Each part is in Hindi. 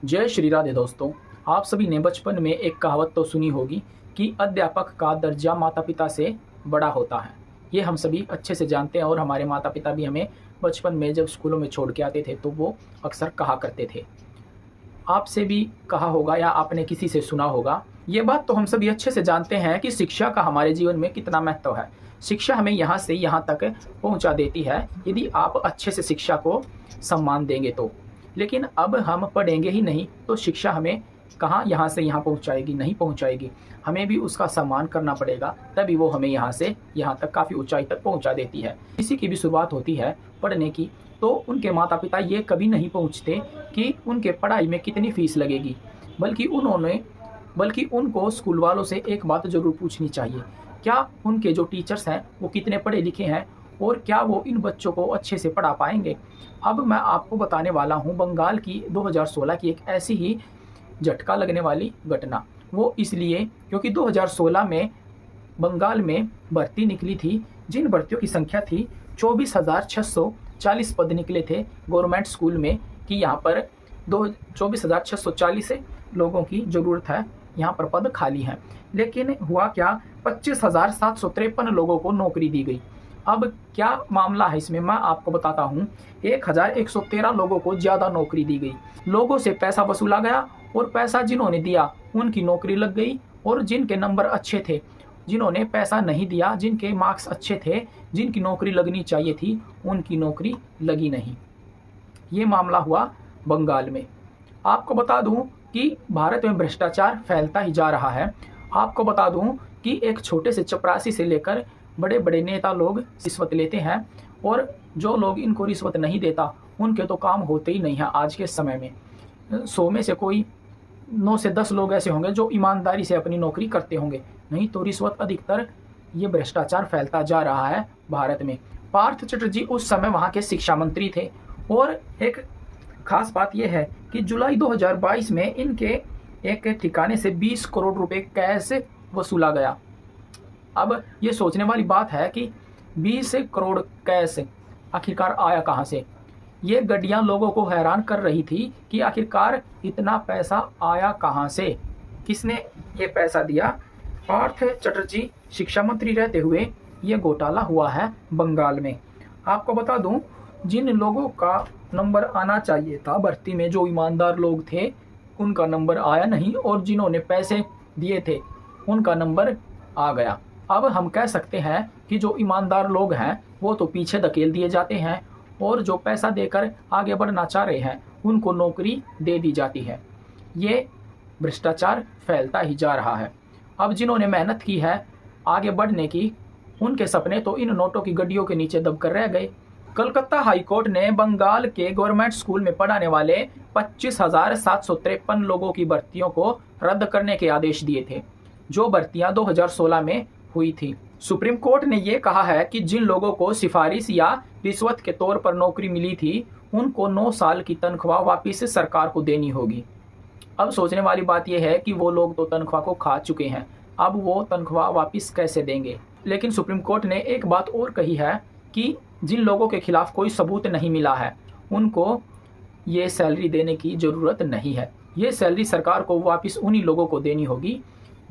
जय श्री राधे दोस्तों। आप सभी ने बचपन में एक कहावत तो सुनी होगी कि अध्यापक का दर्जा माता पिता से बड़ा होता है। ये हम सभी अच्छे से जानते हैं और हमारे माता पिता भी हमें बचपन में जब स्कूलों में छोड़ के आते थे तो वो अक्सर कहा करते थे। आपसे भी कहा होगा या आपने किसी से सुना होगा। ये बात तो हम सभी अच्छे से जानते हैं कि शिक्षा का हमारे जीवन में कितना महत्व है। शिक्षा हमें यहाँ से यहाँ तक पहुँचा देती है यदि आप अच्छे से शिक्षा को सम्मान देंगे तो। लेकिन अब हम पढ़ेंगे ही नहीं तो शिक्षा हमें कहाँ यहाँ से यहाँ पहुँचाएगी, नहीं पहुँचाएगी। हमें भी उसका सम्मान करना पड़ेगा, तभी वो हमें यहाँ से यहाँ तक काफ़ी ऊंचाई तक पहुँचा देती है। किसी की भी शुरुआत होती है पढ़ने की तो उनके माता पिता ये कभी नहीं पूछते कि उनके पढ़ाई में कितनी फीस लगेगी, बल्कि उनको स्कूल वालों से एक बात ज़रूर पूछनी चाहिए, क्या उनके जो टीचर्स हैं वो कितने पढ़े लिखे हैं और क्या वो इन बच्चों को अच्छे से पढ़ा पाएंगे। अब मैं आपको बताने वाला हूँ बंगाल की 2016 की एक ऐसी ही झटका लगने वाली घटना। वो इसलिए क्योंकि 2016 में बंगाल में भर्ती निकली थी, जिन भर्तियों की संख्या थी 24,640 पद निकले थे गवर्नमेंट स्कूल में कि यहाँ पर 24,640 लोगों की ज़रूरत है, यहाँ पर पद खाली हैं। लेकिन हुआ क्या, 25,753 लोगों को नौकरी दी गई। अब क्या मामला है इसमें मैं आपको बताता हूँ। 1,113 लोगों को ज़्यादा नौकरी दी गई। लोगों से पैसा वसूला गया और पैसा जिन्होंने दिया उनकी नौकरी लग गई, और जिनके नंबर अच्छे थे, जिन्होंने पैसा नहीं दिया, जिनके मार्क्स अच्छे थे, जिनकी नौकरी लगनी चाहिए थी, उनकी नौकरी लगी नहीं। ये मामला हुआ बंगाल में। आपको बता दूं कि भारत में भ्रष्टाचार फैलता ही जा रहा है। आपको बता दूं कि एक छोटे से चपरासी से लेकर बड़े बड़े नेता लोग रिश्वत लेते हैं, और जो लोग इनको रिश्वत नहीं देता उनके तो काम होते ही नहीं हैं। आज के समय में 100 में से कोई 9 से 10 लोग ऐसे होंगे जो ईमानदारी से अपनी नौकरी करते होंगे, नहीं तो रिश्वत अधिकतर। ये भ्रष्टाचार फैलता जा रहा है भारत में। पार्थ चटर्जी उस समय वहाँ के शिक्षा मंत्री थे, और एक खास बात यह है कि जुलाई 2022 में इनके एक ठिकाने से 20 करोड़ रुपए कैश वसूला गया। अब ये सोचने वाली बात है कि 20 करोड़ कैश आखिरकार आया कहाँ से। ये गड्डियाँ लोगों को हैरान कर रही थी कि आखिरकार इतना पैसा आया कहाँ से, किसने ये पैसा दिया। पार्थ चटर्जी शिक्षा मंत्री रहते हुए ये घोटाला हुआ है बंगाल में। आपको बता दूं, जिन लोगों का नंबर आना चाहिए था भर्ती में, जो ईमानदार लोग थे, उनका नंबर आया नहीं, और जिन्होंने पैसे दिए थे उनका नंबर आ गया। अब हम कह सकते हैं कि जो ईमानदार लोग हैं वो तो पीछे धकेल दिए जाते हैं, और जो पैसा देकर आगे बढ़ना चाह रहे हैं उनको नौकरी दे दी जाती है। ये भ्रष्टाचार फैलता ही जा रहा है। अब जिन्होंने मेहनत की है आगे बढ़ने की, उनके सपने तो इन नोटों की गड्डियों के नीचे दबकर रह गए। कलकत्ता हाईकोर्ट ने बंगाल के गवर्नमेंट स्कूल में पढ़ाने वाले 25,753 लोगों की भर्तियों को रद्द करने के आदेश दिए थे, जो भर्तियां 2016 में हुई थी। सुप्रीम कोर्ट ने यह कहा है कि जिन लोगों को सिफारिश या रिश्वत के तौर पर नौकरी मिली थी उनको 9 साल की तनख्वाह वापिस सरकार को देनी होगी। अब सोचने वाली बात यह है कि वो लोग तो तनख्वाह को खा चुके हैं, अब वो तनख्वाह वापिस कैसे देंगे। लेकिन सुप्रीम कोर्ट ने एक बात और कही है कि जिन लोगों के खिलाफ कोई सबूत नहीं मिला है उनको ये सैलरी देने की ज़रूरत नहीं है। ये सैलरी सरकार को वापस उन्हीं लोगों को देनी होगी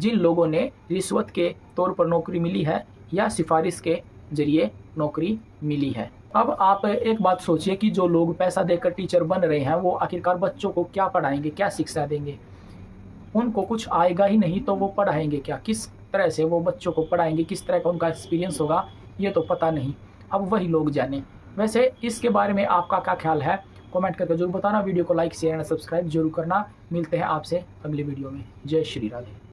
जिन लोगों ने रिश्वत के तौर पर नौकरी मिली है या सिफारिश के जरिए नौकरी मिली है। अब आप एक बात सोचिए कि जो लोग पैसा देकर टीचर बन रहे हैं वो आखिरकार बच्चों को क्या पढ़ाएंगे, क्या शिक्षा देंगे। उनको कुछ आएगा ही नहीं तो वो पढ़ाएंगे क्या, किस तरह से वो बच्चों को पढ़ाएंगे, किस तरह का उनका एक्सपीरियंस होगा, ये तो पता नहीं। अब वही लोग जाने। वैसे इसके बारे में आपका क्या ख्याल है, कमेंट करके जरूर बताना। वीडियो को लाइक शेयर एंड सब्सक्राइब जरूर करना। मिलते हैं आपसे अगली वीडियो में। जय श्री राधे।